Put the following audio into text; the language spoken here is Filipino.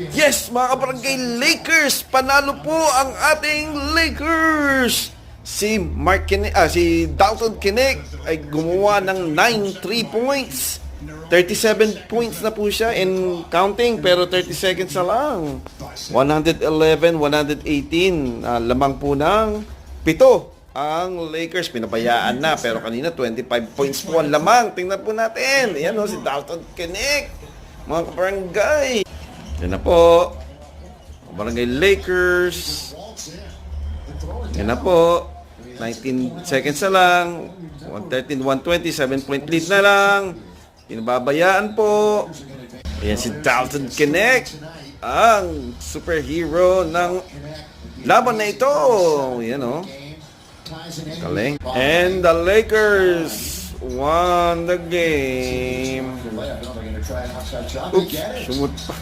Yes, mga kabarangay Lakers, panalo po ang ating Lakers. Si Dalton Kinnick ay gumawa ng 9 3 points. 37 points na po siya in counting, pero 30 seconds na lang. 111, 118. Lamang po ng 7 ang Lakers. Pinabayaan na, pero kanina 25 points po ang lamang. Tingnan po natin. Ayan o, si Dalton Kinnick. Mga kabarangay. Yan na po. Barangay Lakers. Yan na po. 19 seconds na lang. 113, 120. 7-point lead na lang. Pinababayaan po. Ayan si Dalton Kinnick. Ang superhero ng laban na ito. Yan o. Galing. And the Lakers won the game. Oops, sumut pa.